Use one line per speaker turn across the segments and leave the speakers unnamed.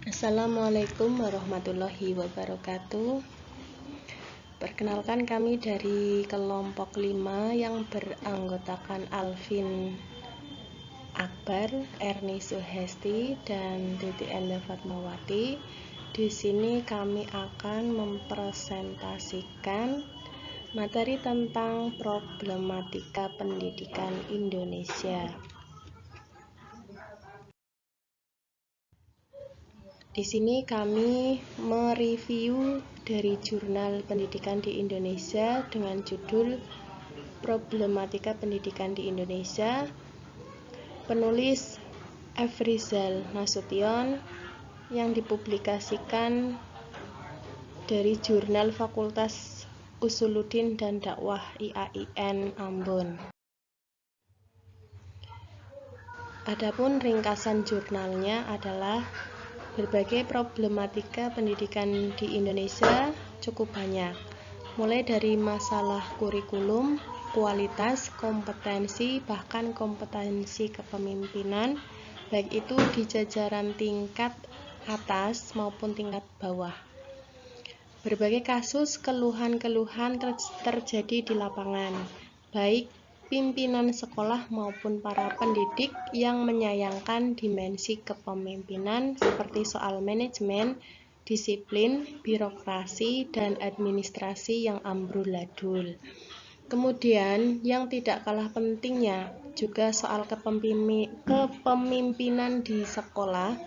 Assalamualaikum warahmatullahi wabarakatuh. Perkenalkan, kami dari kelompok 5 yang beranggotakan Alvin Akbar, Erni Suhesti, dan Titi Enda Fatmawati. Di sini kami akan mempresentasikan materi tentang problematika pendidikan Indonesia. Di sini kami mereview dari jurnal pendidikan di Indonesia dengan judul Problematika Pendidikan di Indonesia. Penulis Efrizal Nasution yang dipublikasikan dari Jurnal Fakultas Usuluddin dan Dakwah IAIN Ambon. Adapun ringkasan jurnalnya adalah berbagai problematika pendidikan di Indonesia cukup banyak, mulai dari masalah kurikulum, kualitas, kompetensi, bahkan kompetensi kepemimpinan, baik itu di jajaran tingkat atas maupun tingkat bawah. Berbagai kasus keluhan-keluhan terjadi di lapangan, baik pimpinan sekolah maupun para pendidik yang menyayangkan dimensi kepemimpinan seperti soal manajemen, disiplin, birokrasi, dan administrasi yang amburadul. Kemudian yang tidak kalah pentingnya juga soal kepemimpinan di sekolah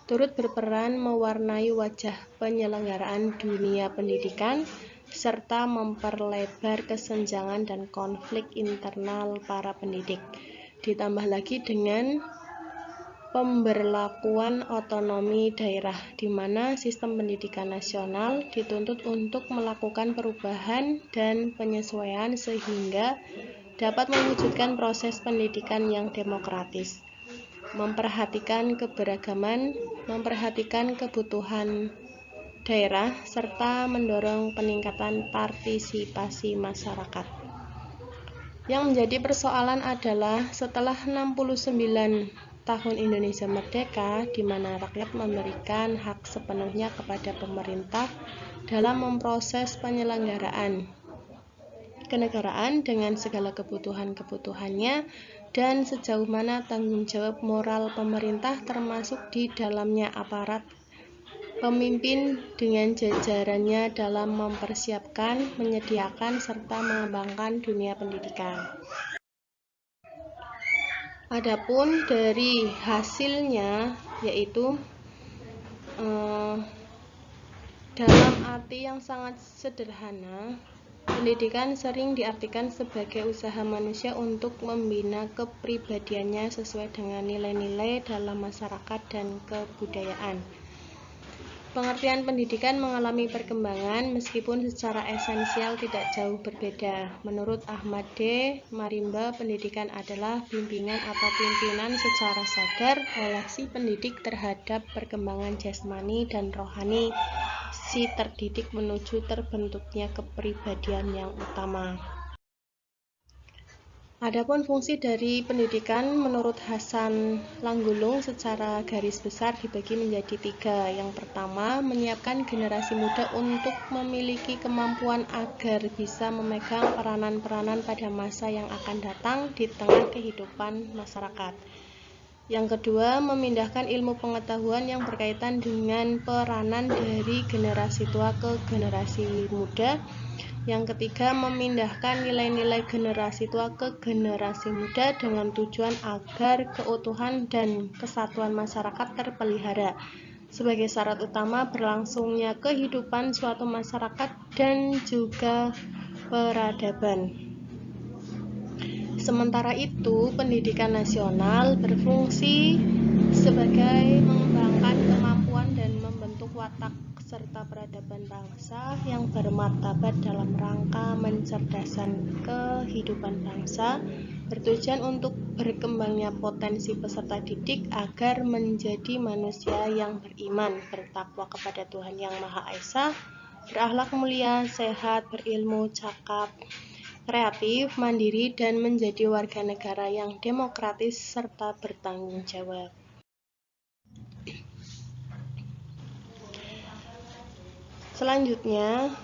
turut berperan mewarnai wajah penyelenggaraan dunia pendidikan serta memperlebar kesenjangan dan konflik internal para pendidik. Ditambah lagi dengan pemberlakuan otonomi daerah, di mana sistem pendidikan nasional dituntut untuk melakukan perubahan dan penyesuaian sehingga dapat mewujudkan proses pendidikan yang demokratis, memperhatikan keberagaman, memperhatikan kebutuhan daerah, serta mendorong peningkatan partisipasi masyarakat. Yang menjadi persoalan adalah setelah 69 tahun Indonesia merdeka, di mana rakyat memberikan hak sepenuhnya kepada pemerintah dalam memproses penyelenggaraan kenegaraan dengan segala kebutuhan-kebutuhannya, dan sejauh mana tanggung jawab moral pemerintah termasuk di dalamnya aparat pemimpin dengan jajarannya dalam mempersiapkan, menyediakan, serta mengembangkan dunia pendidikan. Adapun dari hasilnya yaitu dalam arti yang sangat sederhana, pendidikan sering diartikan sebagai usaha manusia untuk membina kepribadiannya sesuai dengan nilai-nilai dalam masyarakat dan kebudayaan. Pengertian pendidikan mengalami perkembangan meskipun secara esensial tidak jauh berbeda. Menurut Ahmad D. Marimba, pendidikan adalah bimbingan atau pimpinan secara sadar oleh si pendidik terhadap perkembangan jasmani dan rohani si terdidik menuju terbentuknya kepribadian yang utama. Adapun fungsi dari pendidikan menurut Hasan Langgulung secara garis besar dibagi menjadi 3. Yang pertama, menyiapkan generasi muda untuk memiliki kemampuan agar bisa memegang peranan-peranan pada masa yang akan datang di tengah kehidupan masyarakat. Yang kedua, memindahkan ilmu pengetahuan yang berkaitan dengan peranan dari generasi tua ke generasi muda. Yang ketiga, memindahkan nilai-nilai generasi tua ke generasi muda dengan tujuan agar keutuhan dan kesatuan masyarakat terpelihara sebagai syarat utama berlangsungnya kehidupan suatu masyarakat dan juga peradaban. Sementara itu, pendidikan nasional berfungsi sebagai mengembangkan kemampuan dan membentuk watak serta peradaban bangsa yang bermartabat dalam rangka mencerdaskan kehidupan bangsa, bertujuan untuk berkembangnya potensi peserta didik agar menjadi manusia yang beriman, bertakwa kepada Tuhan Yang Maha Esa, berakhlak mulia, sehat, berilmu, cakap, kreatif, mandiri, dan menjadi warga negara yang demokratis serta bertanggung jawab. Selanjutnya,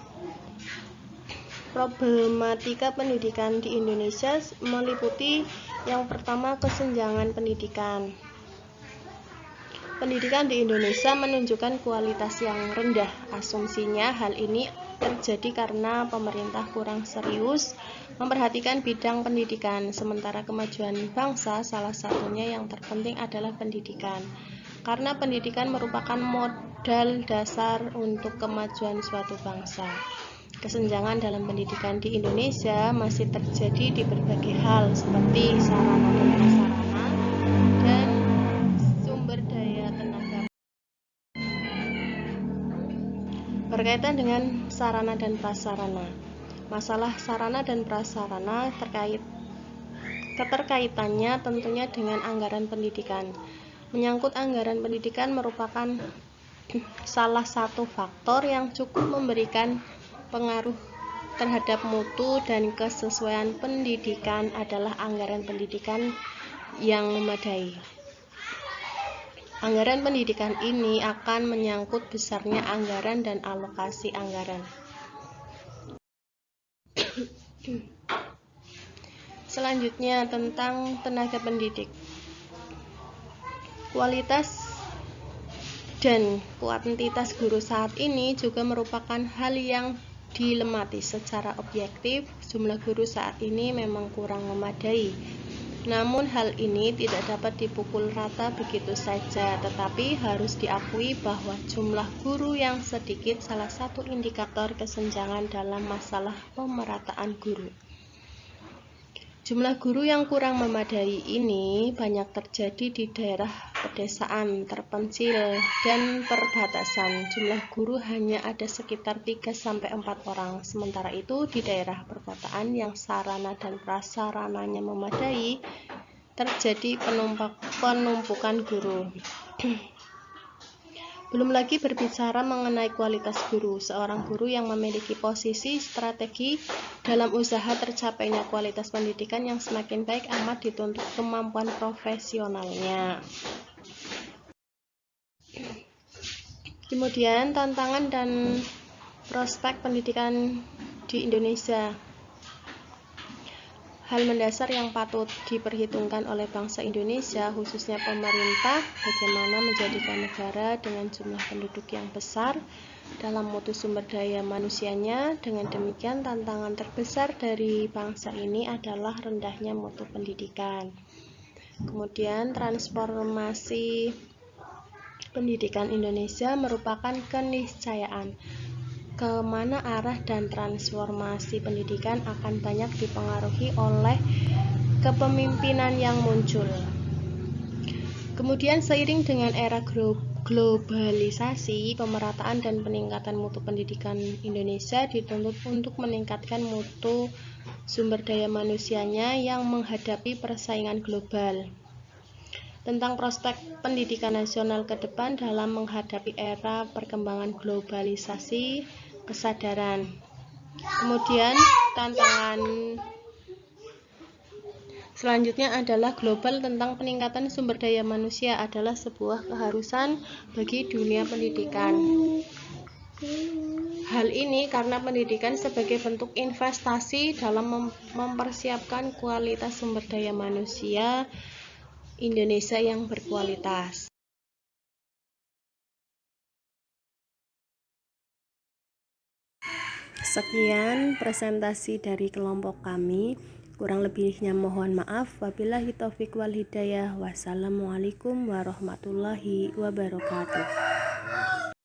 problematika pendidikan di Indonesia meliputi yang pertama, kesenjangan pendidikan. Pendidikan di Indonesia menunjukkan kualitas yang rendah. Asumsinya hal ini terjadi karena pemerintah kurang serius memperhatikan bidang pendidikan, sementara kemajuan bangsa salah satunya yang terpenting adalah pendidikan. Karena pendidikan merupakan modal dasar untuk kemajuan suatu bangsa. Kesenjangan dalam pendidikan di Indonesia masih terjadi di berbagai hal seperti sarana dan prasarana dan sumber daya tenaga. Berkaitan dengan sarana dan prasarana, masalah sarana dan prasarana keterkaitannya tentunya dengan anggaran pendidikan. Menyangkut anggaran pendidikan merupakan salah satu faktor yang cukup memberikan pengaruh terhadap mutu dan kesesuaian pendidikan adalah anggaran pendidikan yang memadai. Anggaran pendidikan ini akan menyangkut besarnya anggaran dan alokasi anggaran. Selanjutnya tentang tenaga pendidik. Kualitas dan kuantitas guru saat ini juga merupakan hal yang dilematis. Secara objektif, jumlah guru saat ini memang kurang memadai. Namun hal ini tidak dapat dipukul rata begitu saja, tetapi harus diakui bahwa jumlah guru yang sedikit salah satu indikator kesenjangan dalam masalah pemerataan guru. Jumlah guru yang kurang memadai ini banyak terjadi di daerah pedesaan, terpencil, dan perbatasan. Jumlah guru hanya ada sekitar 3-4 orang. Sementara itu di daerah perkotaan yang sarana dan prasarananya memadai, terjadi penumpukan guru. Belum lagi berbicara mengenai kualitas guru. Seorang guru yang memiliki posisi strategi dalam usaha tercapainya kualitas pendidikan yang semakin baik amat dituntut kemampuan profesionalnya. Kemudian tantangan dan prospek pendidikan di Indonesia. Hal mendasar yang patut diperhitungkan oleh bangsa Indonesia, khususnya pemerintah, bagaimana menjadikan negara dengan jumlah penduduk yang besar dalam mutu sumber daya manusianya. Dengan demikian, tantangan terbesar dari bangsa ini adalah rendahnya mutu pendidikan. Kemudian, transformasi pendidikan Indonesia merupakan keniscayaan. Kemana arah dan transformasi pendidikan akan banyak dipengaruhi oleh kepemimpinan yang muncul. Kemudian seiring dengan era globalisasi, pemerataan dan peningkatan mutu pendidikan Indonesia dituntut untuk meningkatkan mutu sumber daya manusianya yang menghadapi persaingan global. Tentang prospek pendidikan nasional ke depan dalam menghadapi era perkembangan globalisasi, kesadaran. Kemudian tantangan selanjutnya adalah global. Tentang peningkatan sumber daya manusia adalah sebuah keharusan bagi dunia pendidikan. Hal ini karena pendidikan sebagai bentuk investasi dalam mempersiapkan kualitas sumber daya manusia Indonesia yang berkualitas. Sekian presentasi dari kelompok kami. Kurang lebihnya mohon maaf. Wabillahi taufik wal hidayah. Wassalamualaikum warahmatullahi wabarakatuh.